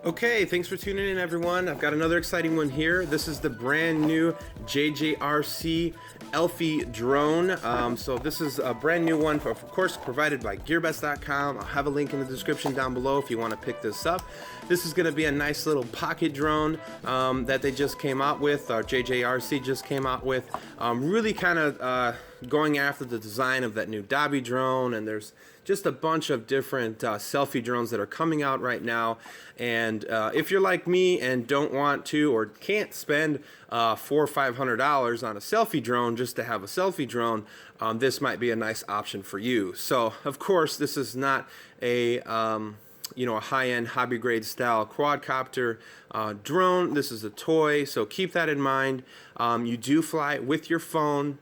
Okay, thanks for tuning in, everyone. I've got another exciting one here. This is the brand new Jjrc Elfie drone. So this is a brand new one, of course, provided by Gearbest.com. I'll have a link in the description down below if you want to pick this up. This is going to be a nice little pocket drone that they just came out with, or Jjrc just came out with. Really kind of going after the design of that new Dobby drone, and there's just a bunch of different selfie drones that are coming out right now. And if you're like me and don't want to or can't spend $400 or $500 on a selfie drone just to have a selfie drone, this might be a nice option for you. So of course this is not a a high-end hobby grade style quadcopter drone. This is a toy, so keep that in mind. You do fly with your phone,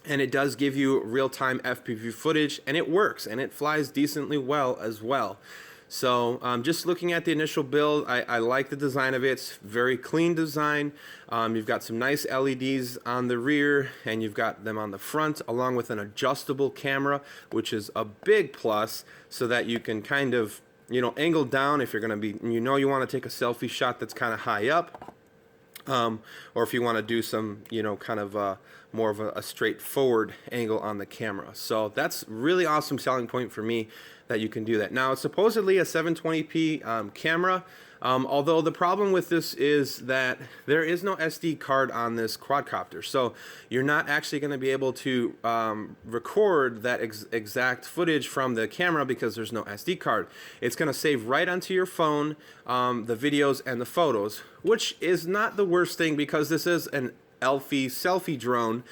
and it does give you real-time FPV footage, and it works, and it flies decently well as well. So just looking at the initial build, I like the design of it. It's very clean design. You've got some nice LEDs on the rear, and you've got them on the front, along with an adjustable camera, which is a big plus, so that you can kind of, angle down if you're going to be, you want to take a selfie shot that's kind of high up. Or if you want to do some, kind of more of a straightforward angle on the camera. So that's really awesome selling point for me that you can do that. Now, it's supposedly a 720p camera, although the problem with this is that there is no SD card on this quadcopter. So you're not actually going to be able to record that exact footage from the camera because there's no SD card. It's going to save right onto your phone, the videos and the photos, which is not the worst thing because this is an Elfie selfie drone.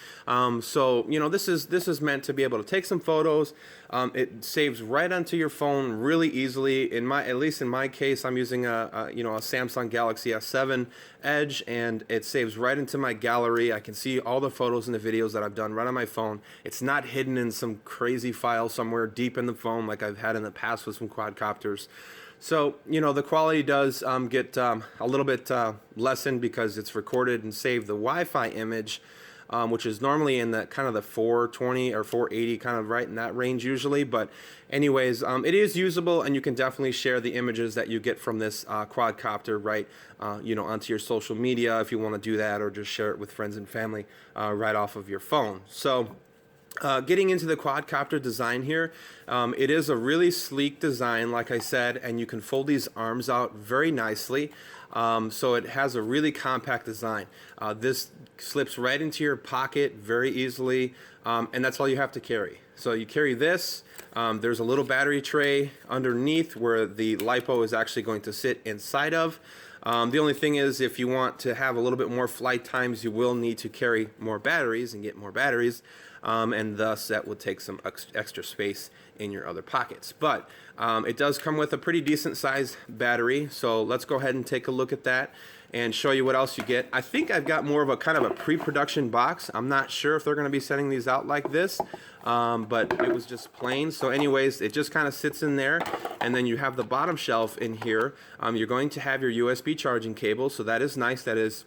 So this is meant to be able to take some photos. It saves right onto your phone really easily. At least in my case, I'm using a Samsung Galaxy S7 Edge, and it saves right into my gallery. I can see all the photos and the videos that I've done right on my phone. It's not hidden in some crazy file somewhere deep in the phone like I've had in the past with some quadcopters. So, the quality does get a little bit lessened because it's recorded and saved the Wi-Fi image, which is normally in the kind of the 420 or 480, kind of right in that range usually. But anyways, it is usable, and you can definitely share the images that you get from this quadcopter right, onto your social media if you want to do that, or just share it with friends and family right off of your phone. So getting into the quadcopter design here, it is a really sleek design, like I said, and you can fold these arms out very nicely. So it has a really compact design. This slips right into your pocket very easily, and that's all you have to carry. So you carry this. There's a little battery tray underneath where the LiPo is actually going to sit inside of. The only thing is, if you want to have a little bit more flight times, you will need to carry more batteries and get more batteries. And thus that will take some extra space in your other pockets. But it does come with a pretty decent sized battery, so let's go ahead and take a look at that and show you what else you get. I think I've got more of a kind of a pre-production box. I'm not sure if they're going to be sending these out like this, but it was just plain. So anyways, it just kind of sits in there, and then you have the bottom shelf in here. You're going to have your USB charging cable, so that is nice. That is,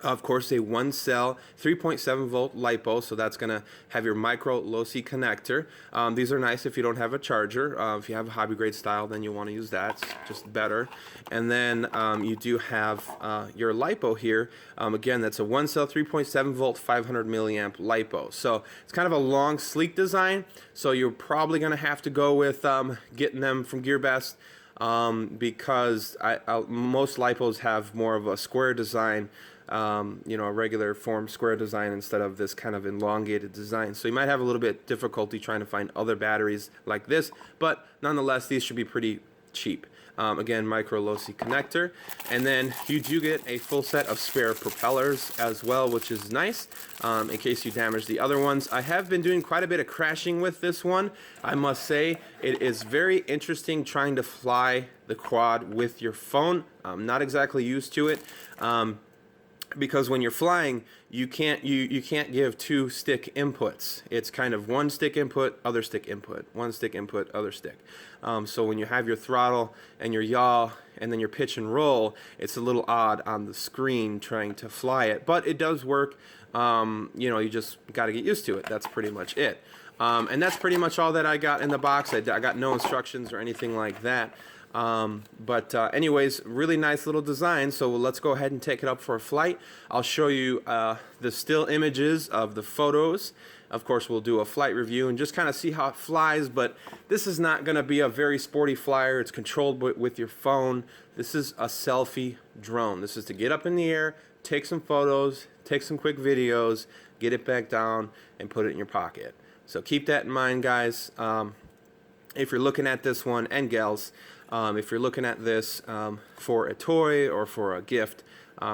of course, a one cell 3.7 volt LiPo, so that's going to have your micro low-C connector. These are nice if you don't have a charger. If you have a hobby grade style, then you want to use that. It's just better. And then you do have your LiPo here. Again, that's a one cell 3.7 volt 500 milliamp LiPo. So it's kind of a long, sleek design. So you're probably going to have to go with getting them from Gearbest. Because most LiPos have more of a square design, a regular form square design instead of this kind of elongated design. So you might have a little bit difficulty trying to find other batteries like this, but nonetheless, these should be pretty cheap. Again, micro low-C connector, and then you do get a full set of spare propellers as well, which is nice in case you damage the other ones. I have been doing quite a bit of crashing with this one. I must say it is very interesting trying to fly the quad with your phone. I'm not exactly used to it. because when you're flying, you can't give two stick inputs. It's kind of one stick input, other stick input, one stick input, other stick. So when you have your throttle and your yaw and then your pitch and roll, it's a little odd on the screen trying to fly it, but it does work. You know, you just got to get used to it. That's pretty much it. And that's pretty much all that I got in the box. I got no instructions or anything like that. Anyways, really nice little design. So let's go ahead and take it up for a flight. I'll show you the still images of the photos. Of course, we'll do a flight review and just kind of see how it flies, but this is not going to be a very sporty flyer. It's controlled with your phone. This is a selfie drone. This is to get up in the air, take some photos, take some quick videos, get it back down, and put it in your pocket. So keep that in mind, guys. If you're looking at this one, and gals, if you're looking at this for a toy or for a gift,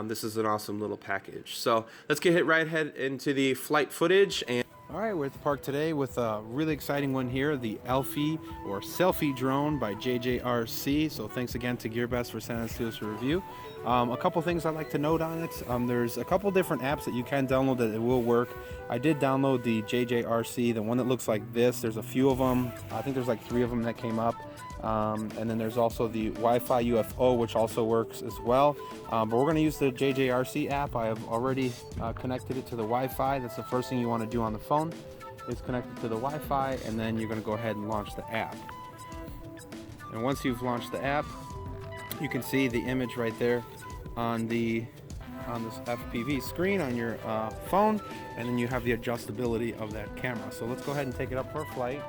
this is an awesome little package. So let's get right ahead into the flight footage. And all right, we're at the park today with a really exciting one here, the Elfie or selfie drone by Jjrc. So thanks again to Gearbest for sending this to us for review. A couple things I'd like to note on it. There's a couple different apps that you can download that it will work. I did download the Jjrc, the one that looks like this. There's a few of them. I think there's like 3 of them that came up. And then there's also the WIFI Ufo, which also works as well. But we're going to use the Jjrc app. I have already connected it to the Wi-Fi. That's the first thing you want to do on the phone, is connect it to the Wi-Fi, and then you're going to go ahead and launch the app. And once you've launched the app, you can see the image right there on this FPV screen on your phone, and then you have the adjustability of that camera. So let's go ahead and take it up for a flight.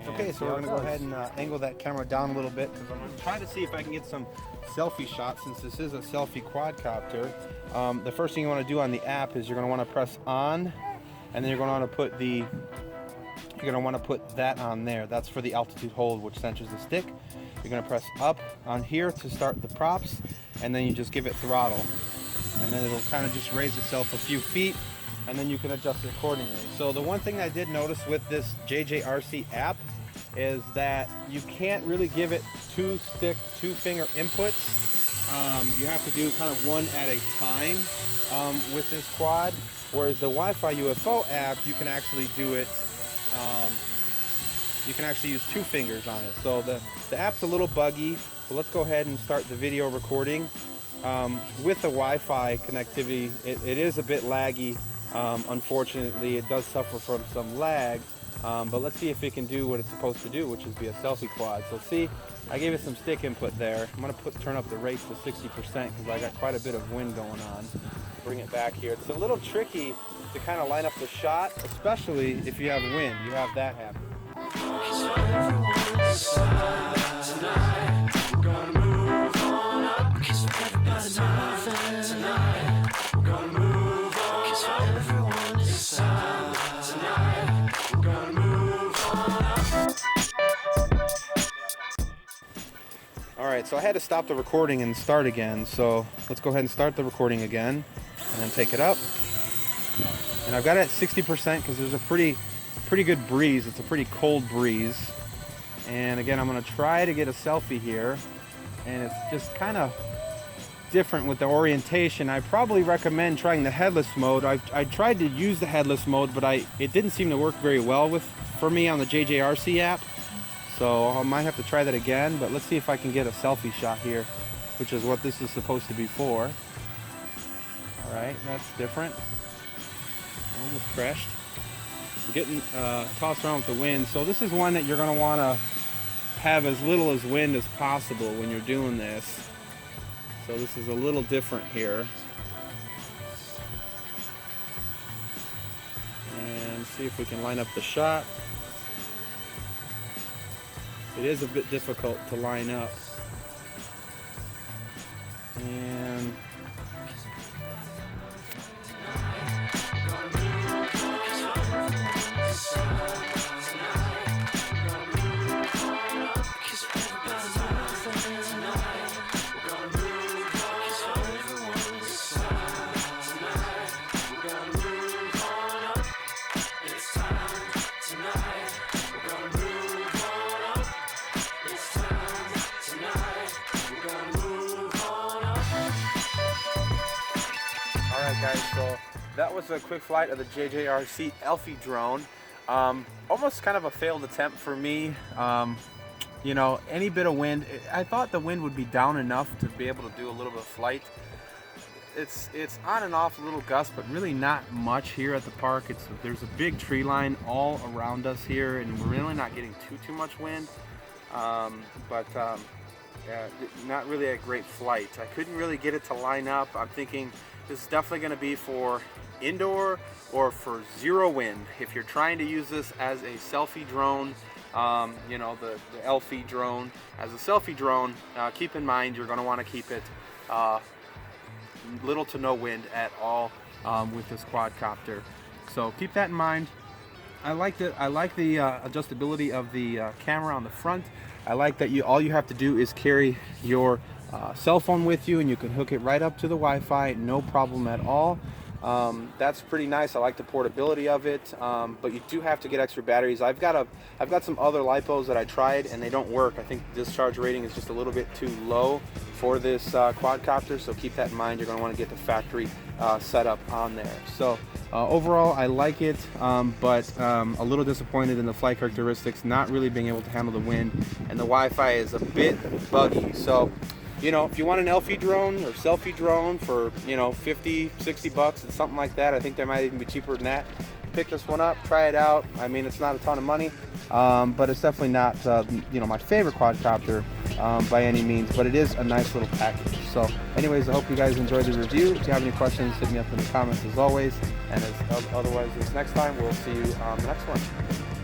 Okay, so we're going to go ahead and angle that camera down a little bit, because I'm going to try to see if I can get some selfie shots, since this is a selfie quadcopter. The first thing you want to do on the app is you're going to want to press on, and then you're going to want to put that on there. That's for the altitude hold, which centers the stick. You're going to press up on here to start the props, and then you just give it throttle, and then it'll kind of just raise itself a few feet, and then you can adjust it accordingly. So the one thing I did notice with this Jjrc app is that you can't really give it two finger inputs. You have to do kind of one at a time with this quad, whereas the Wi-Fi Ufo app, you can actually do it, you can actually use 2 fingers on it. So the app's a little buggy, so let's go ahead and start the video recording. With the Wi-Fi connectivity, it is a bit laggy. Unfortunately, it does suffer from some lag, but let's see if it can do what it's supposed to do, which is be a selfie quad. So see, I gave it some stick input there. I'm going to turn up the rates to 60% because I got quite a bit of wind going on. Bring it back here. It's a little tricky to kind of line up the shot, especially if you have wind. You have that happen. Alright, so I had to stop the recording and start again, so let's go ahead and start the recording again and then take it up. And I've got it at 60% because there's a pretty good breeze. It's a pretty cold breeze. And again, I'm going to try to get a selfie here, and it's just kind of different with the orientation. I probably recommend trying the headless mode. I tried to use the headless mode, but it didn't seem to work very well for me on the Jjrc app. So I might have to try that again, but let's see if I can get a selfie shot here, which is what this is supposed to be for. Alright, that's different. Almost crashed. We're getting tossed around with the wind. So this is one that you're going to want to have as little as wind as possible when you're doing this. So this is a little different here. And see if we can line up the shot. It is a bit difficult to line up. And guys, so that was a quick flight of the Jjrc Elfie drone. Almost kind of a failed attempt for me. You know, any bit of wind, I thought the wind would be down enough to be able to do a little bit of flight. It's on and off a little gust, but really not much here at the park. There's a big tree line all around us here, and we're really not getting too much wind. Yeah, not really a great flight. I couldn't really get it to line up. I'm thinking this is definitely going to be for indoor or for zero wind. If you're trying to use this as a selfie drone, you know, the Elfie drone as a selfie drone, keep in mind you're going to want to keep it little to no wind at all with this quadcopter. So keep that in mind. I like the adjustability of the camera on the front. I like that all you have to do is carry your cell phone with you, and you can hook it right up to the Wi-Fi, no problem at all. That's pretty nice. I like the portability of it, but you do have to get extra batteries. I've got some other lipos that I tried and they don't work. I think the discharge rating is just a little bit too low for this quadcopter, so keep that in mind. You're going to want to get the factory setup on there. So overall, I like it, but a little disappointed in the flight characteristics, not really being able to handle the wind, and the Wi-Fi is a bit buggy. So, you know, if you want an Elfie drone or selfie drone for, you know, 50, 60 bucks and something like that, I think they might even be cheaper than that. Pick this one up, try it out. I mean, it's not a ton of money, but it's definitely not, you know, my favorite quadcopter by any means, but it is a nice little package. So anyways, I hope you guys enjoyed the review. If you have any questions, hit me up in the comments as always. And otherwise, this next time, we'll see you on the next one.